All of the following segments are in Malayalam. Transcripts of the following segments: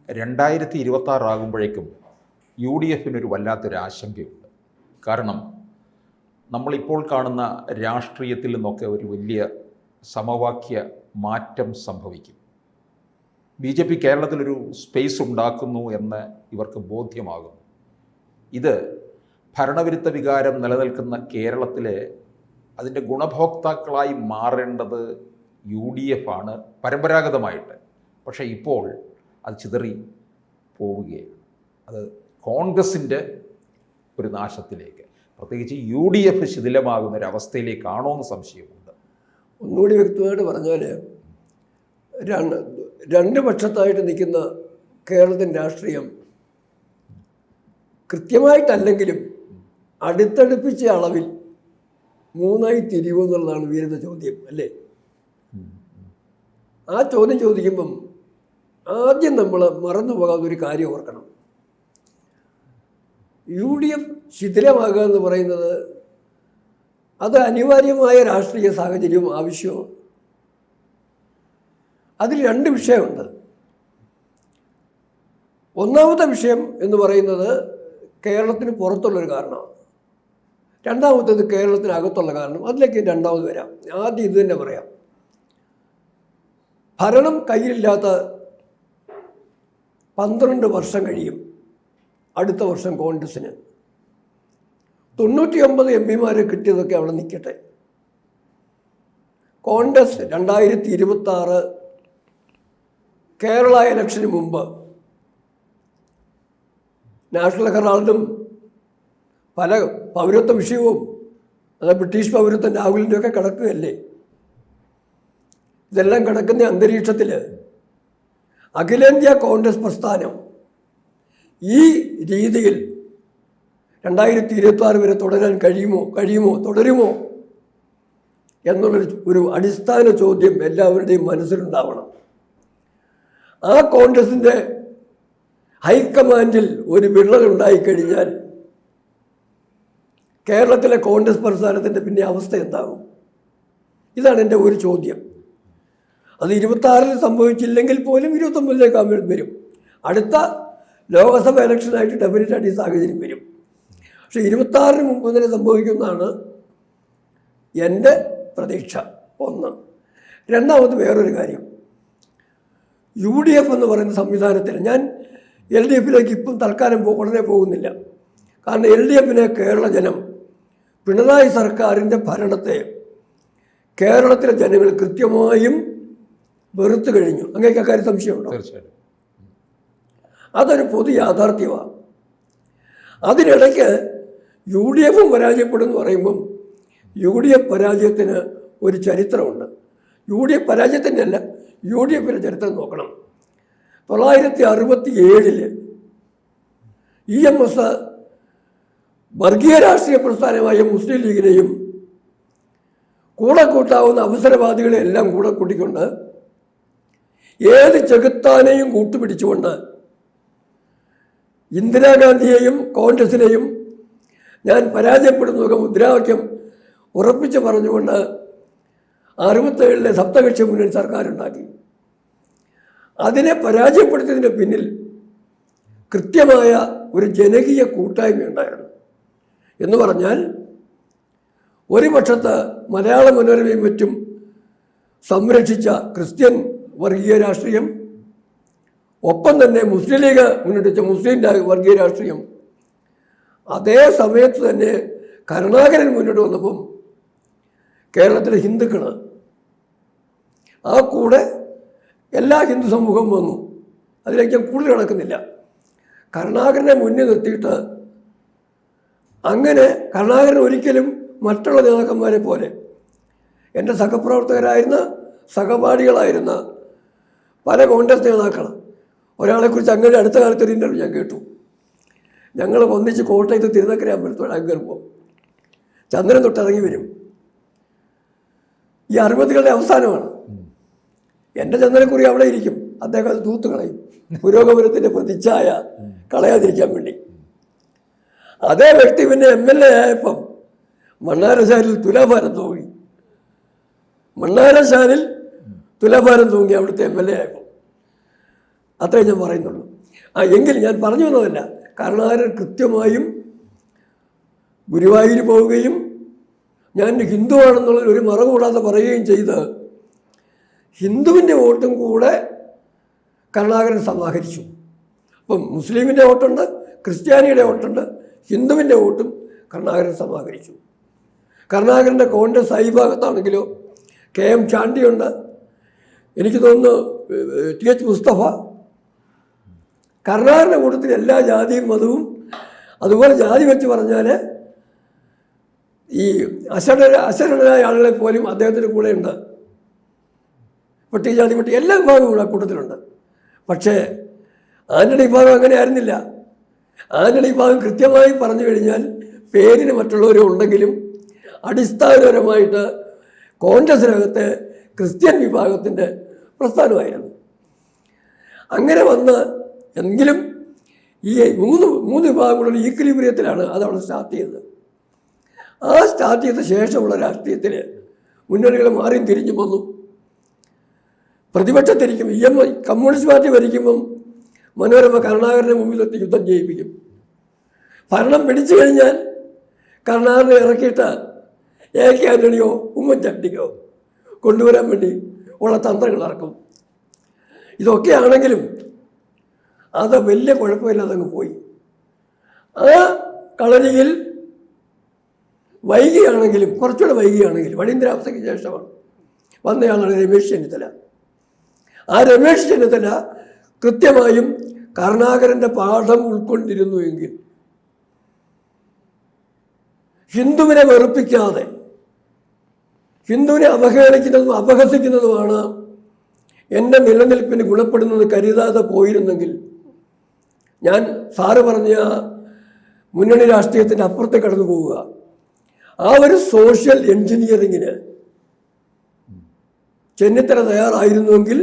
2026 ആകുമ്പോഴേക്കും യു ഡി എഫിനൊരു വല്ലാത്തൊരു ആശങ്കയുണ്ട്. കാരണം നമ്മളിപ്പോൾ കാണുന്ന രാഷ്ട്രീയത്തിൽ നിന്നൊക്കെ ഒരു വലിയ സമവാക്യ മാറ്റം സംഭവിക്കും. BJP കേരളത്തിലൊരു സ്പേസ് ഉണ്ടാക്കുന്നു എന്ന് ഇവർക്ക് ബോധ്യമാകുന്നു. ഇത് ഭരണവിരുദ്ധ വികാരം നിലനിൽക്കുന്ന കേരളത്തിലെ അതിൻ്റെ ഗുണഭോക്താക്കളായി മാറേണ്ടത് UDF ആണ് പരമ്പരാഗതമായിട്ട്. പക്ഷേ ഇപ്പോൾ അത് ചിതറി പോവുകയാണ്. അത് കോൺഗ്രസിൻ്റെ ഒരു നാശത്തിലേക്ക്, പ്രത്യേകിച്ച് UDF ശിഥിലമാകുന്ന ഒരവസ്ഥയിലേക്കാണോ എന്ന് സംശയമുണ്ട്. ഒന്നുകൂടി വ്യക്തമായിട്ട് പറഞ്ഞാൽ രണ്ട് പക്ഷത്തായിട്ട് നിൽക്കുന്ന കേരളത്തിൻ്റെ രാഷ്ട്രീയം കൃത്യമായിട്ടല്ലെങ്കിലും അടുത്തടുപ്പിച്ച അളവിൽ മൂന്നായി തിരിയുമെന്നുള്ളതാണ് വീരുന്ന ചോദ്യം, അല്ലേ? ആ ചോദ്യം ചോദിക്കുമ്പം ആദ്യം നമ്മൾ മറന്നു പോകാവുന്ന ഒരു കാര്യം ഓർക്കണം. UDF ശിഥിലമാകുക എന്ന് പറയുന്നത് അത് അനിവാര്യമായ രാഷ്ട്രീയ സാഹചര്യവും ആവശ്യവും. അതിൽ രണ്ട് വിഷയമുണ്ട്. ഒന്നാമത്തെ വിഷയം എന്ന് പറയുന്നത് കേരളത്തിന് പുറത്തുള്ളൊരു കാരണമാണ്. രണ്ടാമത്തേത് കേരളത്തിനകത്തുള്ള കാരണം. അതിലേക്ക് രണ്ടാമത് വരാം. ആദ്യം ഇത് തന്നെ പറയാം. ഭരണം കയ്യിലില്ലാത്ത 12 വർഷം കഴിയും അടുത്ത വർഷം കോൺഗ്രസ്സിന്. 99 MP കിട്ടിയതൊക്കെ അവിടെ നിൽക്കട്ടെ. കോൺഗ്രസ് 2026 കേരള ഇലക്ഷന് മുമ്പ് നാഷണൽ ഹെറാൾഡും പല പൗരത്വ വിഷയവും, അത് ബ്രിട്ടീഷ് പൗരത്വം രാഹുലിൻ്റെ ഒക്കെ കിടക്കുകയല്ലേ. ഇതെല്ലാം കിടക്കുന്ന അന്തരീക്ഷത്തിൽ അഖിലേന്ത്യാ കോൺഗ്രസ് പ്രസ്ഥാനം ഈ രീതിയിൽ 2026 വരെ തുടരാൻ തുടരുമോ എന്നുള്ളൊരു അടിസ്ഥാന ചോദ്യം എല്ലാവരുടെയും മനസ്സിലുണ്ടാവണം. ആ കോൺഗ്രസിൻ്റെ ഹൈക്കമാൻഡിൽ ഒരു വിള്ളലുണ്ടായിക്കഴിഞ്ഞാൽ കേരളത്തിലെ കോൺഗ്രസ് പ്രസ്ഥാനത്തിൻ്റെ പിന്നെ അവസ്ഥ എന്താകും? ഇതാണ് എൻ്റെ ഒരു ചോദ്യം. അത് 26 സംഭവിച്ചില്ലെങ്കിൽ പോലും 29 വരും. അടുത്ത ലോക്സഭ ഇലക്ഷനായിട്ട് ഡെഫിനറ്റായിട്ട് ഈ സാഹചര്യം വരും. പക്ഷെ 26 മുമ്പ് തന്നെ സംഭവിക്കുന്നതാണ് എൻ്റെ പ്രതീക്ഷ. ഒന്ന്. രണ്ടാമത് വേറൊരു കാര്യം, UDF എന്ന് പറയുന്ന സംവിധാനത്തിൽ ഞാൻ LDFിലേക്ക് ഇപ്പം തൽക്കാലം ഉടനെ പോകുന്നില്ല. കാരണം LDFിനെ കേരള ജനം പിണറായി സർക്കാരിൻ്റെ ഭരണത്തെ കേരളത്തിലെ ജനങ്ങൾ കൃത്യമായും വെറുത്തു കഴിഞ്ഞു. അങ്ങനെയൊക്കെ അക്കാര്യം സംശയമുണ്ടോ? തീർച്ചയായിട്ടും. അതൊരു പൊതു യാഥാർത്ഥ്യമാണ്. അതിനിടയ്ക്ക് UDFും പരാജയപ്പെടുമെന്ന് പറയുമ്പം UDF പരാജയത്തിന് ഒരു ചരിത്രമുണ്ട്. UDF പരാജയത്തിൻ്റെ അല്ല, UDFിൻ്റെ ചരിത്രം നോക്കണം. 1967 EMS വർഗീയ രാഷ്ട്രീയ പ്രസ്ഥാനമായ മുസ്ലിം ലീഗിനെയും കൂടെ കൂട്ടാവുന്ന അവസരവാദികളെ എല്ലാം കൂടെ കൂട്ടിക്കൊണ്ട് ഏത് ചെകുത്താനെയും കൂട്ടുപിടിച്ചുകൊണ്ട് ഇന്ദിരാഗാന്ധിയെയും കോൺഗ്രസിനെയും ഞാൻ പരാജയപ്പെടുന്നതൊക്കെ മുദ്രാവാക്യം ഉറപ്പിച്ച് പറഞ്ഞുകൊണ്ട് 67 സപ്തകക്ഷി മുന്നണി സർക്കാരുണ്ടാക്കി. അതിനെ പരാജയപ്പെടുത്തിയതിൻ്റെ പിന്നിൽ കൃത്യമായ ഒരു ജനകീയ കൂട്ടായ്മയുണ്ടായിരുന്നു. എന്ന് പറഞ്ഞാൽ ഒരു പക്ഷത്ത് മലയാള മനോരമയും മറ്റും സംരക്ഷിച്ച ക്രിസ്ത്യൻ വർഗീയ രാഷ്ട്രീയം, ഒപ്പം തന്നെ മുസ്ലിം ലീഗ് മുന്നോട്ടിച്ച മുസ്ലിം വർഗീയ രാഷ്ട്രീയം, അതേ സമയത്ത് തന്നെ കരുണാകരൻ മുന്നോട്ട് വന്നപ്പം കേരളത്തിലെ ഹിന്ദുക്കൾ, ആ കൂടെ എല്ലാ ഹിന്ദു സമൂഹവും വന്നു. അതിലേക്ക് ഞാൻ കൂടുതൽ കിടക്കുന്നില്ല. കരുണാകരനെ മുന്നിൽ നിർത്തിയിട്ട് അങ്ങനെ കരുണാകരൻ ഒരിക്കലും മറ്റുള്ള നേതാക്കന്മാരെ പോലെ എൻ്റെ സഹപ്രവർത്തകരായിരുന്ന സഹപാഠികളായിരുന്ന പല കോൺഗ്രസ് നേതാക്കൾ, ഒരാളെക്കുറിച്ച് അങ്ങനെ അടുത്ത കാലത്ത് ഒരു ഇൻ്റർവ്യൂ ഞാൻ കേട്ടു. ഞങ്ങൾ ഒന്നിച്ച് കോട്ടയത്ത് തിരുനക്കരയാകുമ്പോഴത്തോടെ അങ്ങ് കയറുമ്പോൾ ചന്ദ്രൻ തൊട്ടിറങ്ങി വരും. ഈ 60കളുടെ അവസാനമാണ്. എൻ്റെ ചന്ദ്രൻകുറി അവിടെ ഇരിക്കും, അദ്ദേഹം അത് തൂത്ത് കളയും, പുരോഗമനത്തിൻ്റെ പ്രതിച്ഛായ കളയാതിരിക്കാൻ വേണ്ടി. അതേ വ്യക്തി പിന്നെ MLA ആയപ്പം മണ്ണാരശാലിൽ തുലാഭാരം തൂങ്ങി. മണ്ണാരശാലിൽ തുലാഭാരം തൂങ്ങി അവിടുത്തെ MLA ആയപ്പം. അത്രയും ഞാൻ പറയുന്നുള്ളൂ. എങ്കിൽ ഞാൻ പറഞ്ഞു വന്നതല്ല, കരുണാകരൻ കൃത്യമായും ഗുരുവായൂർ പോവുകയും ഞാൻ ഹിന്ദുവാണെന്നുള്ള ഒരു മറവ് കൂടാതെ പറയുകയും ചെയ്ത് ഹിന്ദുവിൻ്റെ വോട്ടും കൂടെ കരുണാകരൻ സമാഹരിച്ചു. അപ്പം മുസ്ലിമിൻ്റെ വോട്ടുണ്ട്, ക്രിസ്ത്യാനിയുടെ വോട്ടുണ്ട്, ഹിന്ദുവിൻ്റെ വോട്ടും കരുണാകരൻ സമാഹരിച്ചു. കരുണാകരൻ്റെ കോൺഗ്രസ് ഐ ഭാഗത്താണെങ്കിലോ KM ചാണ്ടിയുണ്ട്, എനിക്ക് തോന്നുന്നു TH മുസ്തഫ. കരുണാകരൻ്റെ കൂട്ടത്തിൽ എല്ലാ ജാതിയും മതവും, അതുപോലെ ജാതി വെച്ച് പറഞ്ഞാൽ ഈ അശരണരായ ആളുകളെ പോലും അദ്ദേഹത്തിൻ്റെ കൂടെ ഉണ്ട്. പട്ടികജാതി പട്ടി എല്ലാ വിഭാഗവും കൂടെ കൂട്ടത്തിലുണ്ട്. പക്ഷേ ആന്റണി വിഭാഗം അങ്ങനെ ആയിരുന്നില്ല. ആന്റണി വിഭാഗം കൃത്യമായി പറഞ്ഞു കഴിഞ്ഞാൽ പേരിന് മറ്റുള്ളവരും ഉണ്ടെങ്കിലും അടിസ്ഥാനപരമായിട്ട് കോൺഗ്രസിനകത്ത് ക്രിസ്ത്യൻ വിഭാഗത്തിൻ്റെ പ്രസ്ഥാനമായിരുന്നു. അങ്ങനെ വന്ന് എങ്കിലും ഈ മൂന്ന് വിഭാഗങ്ങളുടെ ഈക്വിലിബ്രിയത്തിലാണ് അതവിടെ സ്റ്റാർട്ട് ചെയ്തത്. ആ സ്റ്റാർട്ട് ചെയ്ത ശേഷമുള്ള രാഷ്ട്രീയത്തിൽ മുന്നണികൾ മാറിയും തിരിഞ്ഞു വന്നു. പ്രതിപക്ഷത്തിരിക്കും കമ്മ്യൂണിസ്റ്റ് പാർട്ടി ഭരിക്കുമ്പം മനോരമ കരുണാകരൻ്റെ മുമ്പിലെത്തി യുദ്ധം ചെയ്യിപ്പിക്കും. ഭരണം പിടിച്ചു കഴിഞ്ഞാൽ കരുണാകരനെ ഇറക്കിയിട്ട് AK ആന്റണിയോ ഉമ്മൻചാണ്ടിയോ കൊണ്ടുവരാൻ വേണ്ടി ഉള്ള തന്ത്രങ്ങൾ ഇറക്കും. ഇതൊക്കെയാണെങ്കിലും അത് വലിയ കുഴപ്പമില്ലാതങ്ങ് പോയി. ആ കളരിയിൽ വൈകിയാണെങ്കിലും കുറച്ചുകൂടെ വൈകിയാണെങ്കിലും അടിയന്തരാവസ്ഥയ്ക്ക് ശേഷമാണ് വന്നയാളാണ് രമേശ് ചെന്നിത്തല. ആ രമേശ് ചെന്നിത്തല കൃത്യമായും കരുണാകരൻ്റെ പാഠം ഉൾക്കൊണ്ടിരുന്നുവെങ്കിൽ ഹിന്ദുവിനെ വെറുപ്പിക്കാതെ ഹിന്ദുവിനെ അവഹേളിക്കുന്നതും അപഹസിക്കുന്നതുമാണ് എൻ്റെ നിലനിൽപ്പിന് ഗുണപ്പെടുന്നത് കരുതാതെ പോയിരുന്നെങ്കിൽ ഞാൻ സാറ് പറഞ്ഞ മുന്നണി രാഷ്ട്രീയത്തിൻ്റെ അപ്പുറത്തെ കടന്നു പോവുക. ആ ഒരു സോഷ്യൽ എൻജിനീയറിങ്ങിന് ചെന്നിത്തല തയ്യാറായിരുന്നുവെങ്കിൽ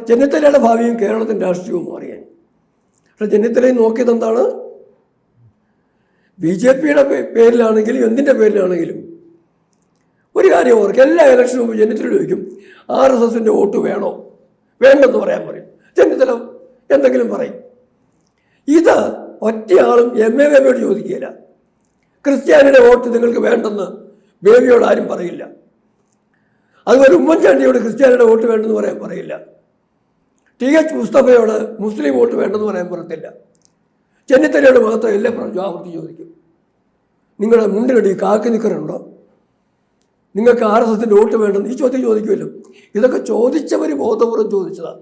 ചെന്നിത്തലയുടെ ഭാവിയും കേരളത്തിൻ്റെ രാഷ്ട്രീയവും മാറിയാൻ. പക്ഷെ ചെന്നിത്തലയും നോക്കിയത് എന്താണ്? BJPയുടെ പേരിലാണെങ്കിലും എന്തിൻ്റെ പേരിലാണെങ്കിലും ഒരു കാര്യം ഓർക്കുക, എല്ലാ ഇലക്ഷനും മുമ്പ് ചെന്നിത്തല ചോദിക്കും RSSൻ്റെ വോട്ട് വേണോ വേണ്ടെന്ന് പറയാൻ പറയും. ചെന്നിത്തല എന്തെങ്കിലും പറയും. ഇത് ഒറ്റയാളും MA ബേബിയോട് ചോദിക്കുകയില്ല. ക്രിസ്ത്യാനിയുടെ വോട്ട് നിങ്ങൾക്ക് വേണ്ടെന്ന് ബേബിയോട് ആരും പറയില്ല. അതുപോലെ ഉമ്മൻചാണ്ടിയോട് ക്രിസ്ത്യാനിയുടെ വോട്ട് വേണ്ടെന്ന് പറയാൻ പറയില്ല. TH മുസ്തഫയോട് മുസ്ലിം വോട്ട് വേണ്ടെന്ന് പറയാൻ പറയത്തില്ല. ചെന്നിത്തലയോട് മാത്രം എല്ലാ പ്രാവശ്യവും ആവർത്തി ചോദിക്കും, നിങ്ങളുടെ മുണ്ടിനടി കാക്കി നിൽക്കറുണ്ടോ, നിങ്ങൾക്ക് RSSൻ്റെ വോട്ട് വേണ്ടെന്ന് ഈ ചോദ്യം ചോദിക്കുമല്ലോ. ഇതൊക്കെ ചോദിച്ചവർ ബോധപൂർവ്വം ചോദിച്ചതാണ്.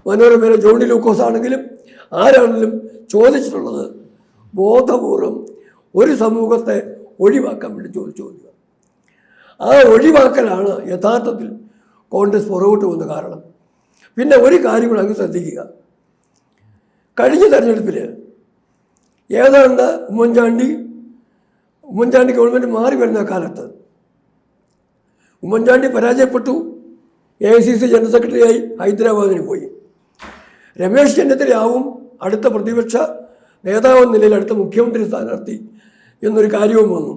മനോരമയിലെ ജോണി ലൂക്കോസ് ആണെങ്കിലും ആരാണെങ്കിലും ചോദിച്ചിട്ടുള്ളത് ബോധപൂർവം ഒരു സമൂഹത്തെ ഒഴിവാക്കാൻ വേണ്ടി ചോദിക്കുക. ആ ഒഴിവാക്കലാണ് യഥാർത്ഥത്തിൽ കോൺഗ്രസ് പുറകോട്ട് വന്ന കാരണം. പിന്നെ ഒരു കാര്യം കൂടെ അങ്ങ് ശ്രദ്ധിക്കുക, കഴിഞ്ഞ തെരഞ്ഞെടുപ്പിൽ ഏതാണ്ട് ഉമ്മൻചാണ്ടി ഗവൺമെൻറ് മാറി വരുന്ന കാലത്ത് ഉമ്മൻചാണ്ടി പരാജയപ്പെട്ടു, AICC ജനറൽ സെക്രട്ടറിയായി ഹൈദരാബാദിന് പോയി. രമേശ് ചെന്നിത്തലയാവും അടുത്ത പ്രതിപക്ഷ നേതാവെന്ന നിലയിൽ അടുത്ത മുഖ്യമന്ത്രി സ്ഥാനാർത്ഥി എന്നൊരു കാര്യവും വന്നു.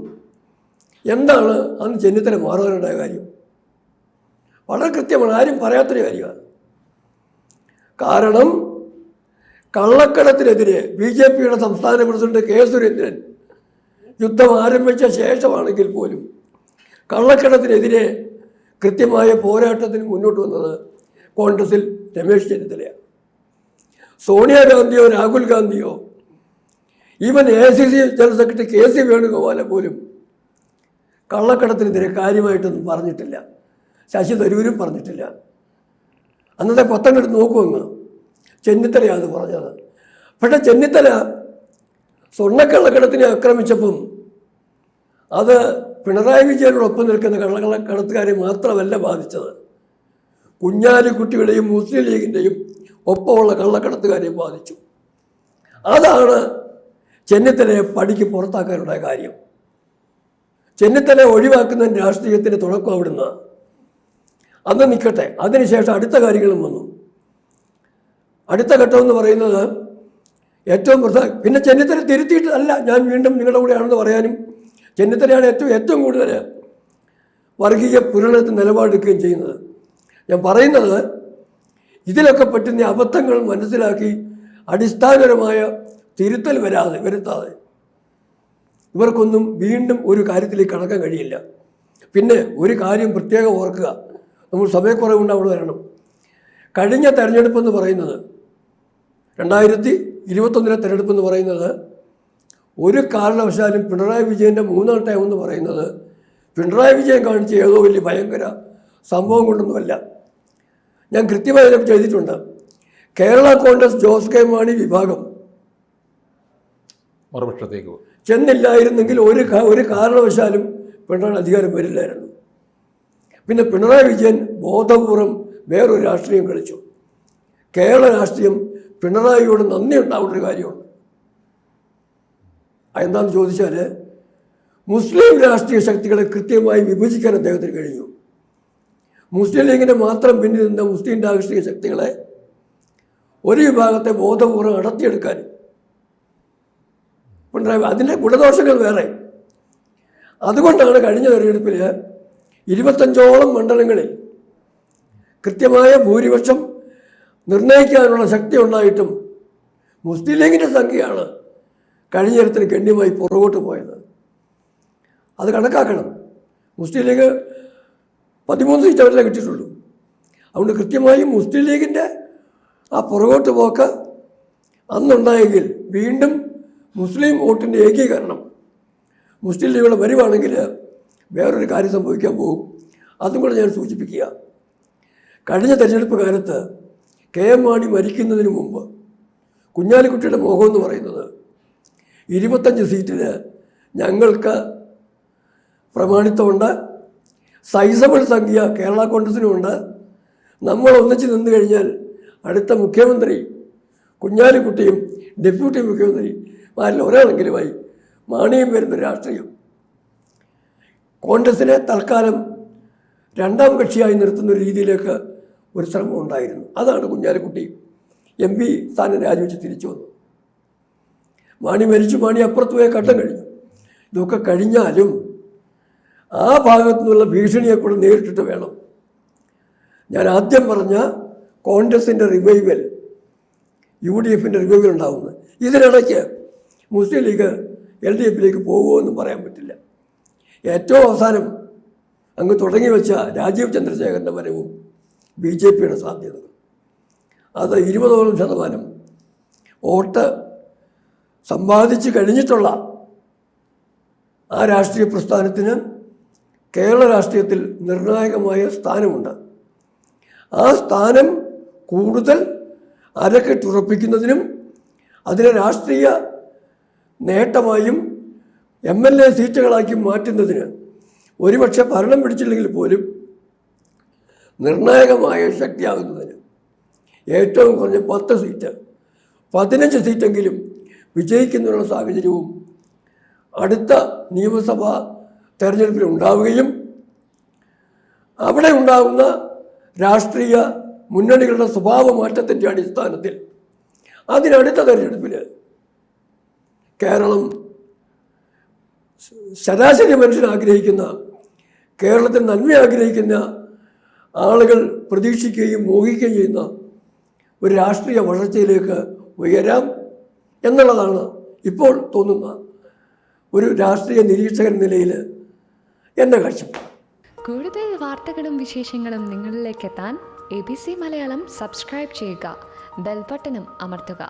എന്താണ് അന്ന് ചെന്നിത്തല മാറാനുണ്ടായ കാര്യം? വളരെ കൃത്യമാണ്, ആരും പറയാത്തൊരു കാര്യമാണ്. കാരണം കള്ളക്കടത്തിനെതിരെ BJPയുടെ സംസ്ഥാന പ്രസിഡന്റ് K സുരേന്ദ്രൻ യുദ്ധം ആരംഭിച്ച ശേഷമാണെങ്കിൽ പോലും കള്ളക്കടത്തിനെതിരെ കൃത്യമായ പോരാട്ടത്തിന് മുന്നോട്ട് വന്നത് കോൺഗ്രസിൽ രമേശ് ചെന്നിത്തലയാണ്. സോണിയാഗാന്ധിയോ രാഹുൽ ഗാന്ധിയോ even AICC general secretary KC വേണുഗോപാലെ പോലും കള്ളക്കടത്തിനെതിരെ കാര്യമായിട്ടൊന്നും പറഞ്ഞിട്ടില്ല. ശശി തരൂരും പറഞ്ഞിട്ടില്ല. അന്നത്തെ പത്തനെടുത്ത് നോക്കുമെന്ന് ചെന്നിത്തലയാണ് പറഞ്ഞത്. പക്ഷേ ചെന്നിത്തല സ്വർണ്ണക്കള്ളക്കടത്തിനെ ആക്രമിച്ചപ്പം അത് പിണറായി വിജയനോടൊപ്പം നിൽക്കുന്ന കള്ളക്കടത്തുകാരെ മാത്രമല്ല ബാധിച്ചത്, കുഞ്ഞാലിക്കുട്ടിയുടെയും മുസ്ലിം ലീഗിൻ്റെയും ഒപ്പമുള്ള കള്ളക്കടത്തുകാരെയും ബാധിച്ചു. അതാണ് ചെന്നിത്തലയെ പടിക്ക് പുറത്താക്കാനുണ്ടായ കാര്യം. ചെന്നിത്തല ഒഴിവാക്കുന്ന രാഷ്ട്രീയത്തിൻ്റെ തുടക്കം അവിടുന്ന്. അന്ന് നിൽക്കട്ടെ, അതിനുശേഷം അടുത്ത കാര്യങ്ങളും വന്നു. അടുത്ത ഘട്ടമെന്ന് പറയുന്നത് ഏറ്റവും പിന്നെ ചെന്നിത്തല തിരുത്തിയിട്ട് അല്ല, ഞാൻ വീണ്ടും നിങ്ങളുടെ കൂടെയാണെന്ന് പറയാനും ചെന്നിത്തലയാണ് ഏറ്റവും കൂടുതൽ വർഗീയ പുരണത്തിന് നിലപാടെടുക്കുകയും ചെയ്യുന്നത്. ഞാൻ പറയുന്നത് ഇതിലൊക്കെ പറ്റുന്ന അബദ്ധങ്ങൾ മനസ്സിലാക്കി അടിസ്ഥാനപരമായ തിരുത്തൽ വരുത്താതെ ഇവർക്കൊന്നും വീണ്ടും ഒരു കാര്യത്തിലേക്ക് കടക്കാൻ കഴിയില്ല. പിന്നെ ഒരു കാര്യം പ്രത്യേകം ഓർക്കുക, നമ്മൾ സമയക്കുറവുണ്ട് അവിടെ വരണം. കഴിഞ്ഞ തെരഞ്ഞെടുപ്പെന്ന് പറയുന്നത് 2021 തെരഞ്ഞെടുപ്പെന്ന് പറയുന്നത് ഒരു കാരണവശാലും പിണറായി വിജയൻ്റെ 3ാം ടൈം എന്ന് പറയുന്നത് പിണറായി വിജയൻ കാണിച്ച ഏതോ വലിയ ഭയങ്കര സംഭവം കൊണ്ടൊന്നുമല്ല. ഞാൻ കൃത്യമായി അതിനെ ചെയ്തിട്ടുണ്ട്. കേരള കോൺഗ്രസ് ജോസ് കെ മാണി വിഭാഗം മറുപക്ഷത്തേക്ക് ചെന്നില്ലായിരുന്നെങ്കിൽ ഒരു കാരണവശാലും പിണറായി അധികാരം വരില്ലായിരുന്നു. പിന്നെ പിണറായി വിജയൻ ബോധപൂർവം വേറൊരു രാഷ്ട്രീയം കളിച്ചു. കേരള രാഷ്ട്രീയം പിണറായിയോട് നന്ദി ഉണ്ടാവേണ്ട ഒരു കാര്യമുണ്ട്. എന്താണെന്ന് ചോദിച്ചാൽ മുസ്ലിം രാഷ്ട്രീയ ശക്തികളെ കൃത്യമായി വിഭജിക്കാൻ അദ്ദേഹത്തിന് കഴിഞ്ഞു. മുസ്ലിം ലീഗിനെ മാത്രം പിന്നിൽ നിന്ന മുസ്ലിം രാഷ്ട്രീയ ശക്തികളെ ഒരു വിഭാഗത്തെ ബോധപൂർവ്വം അടർത്തിയെടുക്കാൻ പിണറായി, അതിൻ്റെ ഗുണദോഷങ്ങൾ വേറെ. അതുകൊണ്ടാണ് കഴിഞ്ഞ തെരഞ്ഞെടുപ്പിൽ 25ഓളം മണ്ഡലങ്ങളിൽ കൃത്യമായ ഭൂരിപക്ഷം നിർണ്ണയിക്കാനുള്ള ശക്തി ഉണ്ടായിട്ടും മുസ്ലിം ലീഗിൻ്റെ സംഖ്യയാണ് കഴിഞ്ഞ തരത്തിന് ഗണ്യമായി പുറകോട്ട് പോയത്. അത് കണക്കാക്കണം. മുസ്ലിം ലീഗ് 13 സീറ്റ് അവരെ കിട്ടിയിട്ടുള്ളൂ. അതുകൊണ്ട് കൃത്യമായും മുസ്ലിം ലീഗിൻ്റെ ആ പുറകോട്ട് പോക്ക് അന്നുണ്ടായെങ്കിൽ വീണ്ടും മുസ്ലിം വോട്ടിൻ്റെ ഏകീകരണം മുസ്ലിം ലീഗുകൾ വരുവാണെങ്കിൽ വേറൊരു കാര്യം സംഭവിക്കാൻ പോകും. അതും കൂടെ ഞാൻ സൂചിപ്പിക്കുക. കഴിഞ്ഞ തെരഞ്ഞെടുപ്പ് കാലത്ത് KM മാണി മരിക്കുന്നതിന് മുമ്പ് കുഞ്ഞാലിക്കുട്ടിയുടെ മോഹം എന്ന് പറയുന്നത് 25 സീറ്റിൽ ഞങ്ങൾക്ക് പ്രമാണിത്വമുണ്ട്, സൈസബിൾ സംഖ്യ കേരള കോൺഗ്രസിനുമുണ്ട്, നമ്മൾ ഒന്നിച്ച് നിന്ന് കഴിഞ്ഞാൽ അടുത്ത മുഖ്യമന്ത്രി കുഞ്ഞാലിക്കുട്ടിയും ഡെപ്യൂട്ടി മുഖ്യമന്ത്രിമാരിൽ ഒരാളെങ്കിലുമായി മാണിയും വരുന്ന രാഷ്ട്രീയം കോൺഗ്രസിനെ തൽക്കാലം 2ാം കക്ഷിയായി നിർത്തുന്ന ഒരു രീതിയിലേക്ക് ഒരു ശ്രമം ഉണ്ടായിരുന്നു. അതാണ് കുഞ്ഞാലിക്കുട്ടി MP സ്ഥാനം രാജിവെച്ച് തിരിച്ചു വന്നു. മാണി മരിച്ചു, മാണി അപ്പുറത്ത് പോയ ഘട്ടം കഴിഞ്ഞു. ഇതൊക്കെ കഴിഞ്ഞാലും ആ ഭാഗത്തു നിന്നുള്ള ഭീഷണിയെ കൂടെ നേരിട്ടിട്ട് വേണം. ഞാൻ ആദ്യം പറഞ്ഞ കോൺഗ്രസിൻ്റെ റിവൈവൽ, UDFൻ്റെ റിവൈവൽ ഉണ്ടാകുന്നത്. ഇതിനിടയ്ക്ക് മുസ്ലിം ലീഗ് LDFിലേക്ക് പോകുമോ എന്നും പറയാൻ പറ്റില്ല. ഏറ്റവും അവസാനം അങ്ങ് തുടങ്ങി വെച്ച രാജീവ് ചന്ദ്രശേഖരൻ്റെ വരവും BJPയുടെ സാധ്യതകൾ, അത് 20% വോട്ട് സമ്പാദിച്ച് കഴിഞ്ഞിട്ടുള്ള ആ രാഷ്ട്രീയ പ്രസ്ഥാനത്തിന് കേരള രാഷ്ട്രീയത്തിൽ നിർണായകമായ സ്ഥാനമുണ്ട്. ആ സ്ഥാനം കൂടുതൽ അരക്കെട്ടുറപ്പിക്കുന്നതിനും അതിനെ രാഷ്ട്രീയ നേട്ടമായും MLA സീറ്റുകളാക്കി മാറ്റുന്നതിന് ഒരുപക്ഷെ ഭരണം പിടിച്ചില്ലെങ്കിൽ പോലും നിർണായകമായ ശക്തിയാകുന്നതിന് ഏറ്റവും കുറഞ്ഞ 10 സീറ്റ് 15 സീറ്റെങ്കിലും വിജയിക്കുന്നതിനുള്ള സാഹചര്യവും അടുത്ത നിയമസഭാ തെരഞ്ഞെടുപ്പിൽ ഉണ്ടാവുകയും അവിടെ ഉണ്ടാകുന്ന രാഷ്ട്രീയ മുന്നണികളുടെ സ്വഭാവ മാറ്റത്തിൻ്റെ അടിസ്ഥാനത്തിൽ അതിനടുത്ത തെരഞ്ഞെടുപ്പിൽ കേരളം ശരാശരി മനുഷ്യൻ ആഗ്രഹിക്കുന്ന, കേരളത്തിൽ നന്മ ആഗ്രഹിക്കുന്ന ആളുകൾ പ്രതീക്ഷിക്കുകയും മോഹിക്കുകയും ചെയ്യുന്ന ഒരു രാഷ്ട്രീയ വളർച്ചയിലേക്ക് ഉയരാം എന്നുള്ളതാണ് ഇപ്പോൾ തോന്നുന്ന ഒരു രാഷ്ട്രീയ നിരീക്ഷകൻ നിലയിൽ എൻ്റെ കാഴ്ചപ്പാട്. കൂടുതൽ വാർത്തകളും വിശേഷങ്ങളും നിങ്ങളിലേക്ക് എത്താൻ ABC മലയാളം സബ്സ്ക്രൈബ് ചെയ്യുക, ബെൽ ബട്ടണും അമർത്തുക.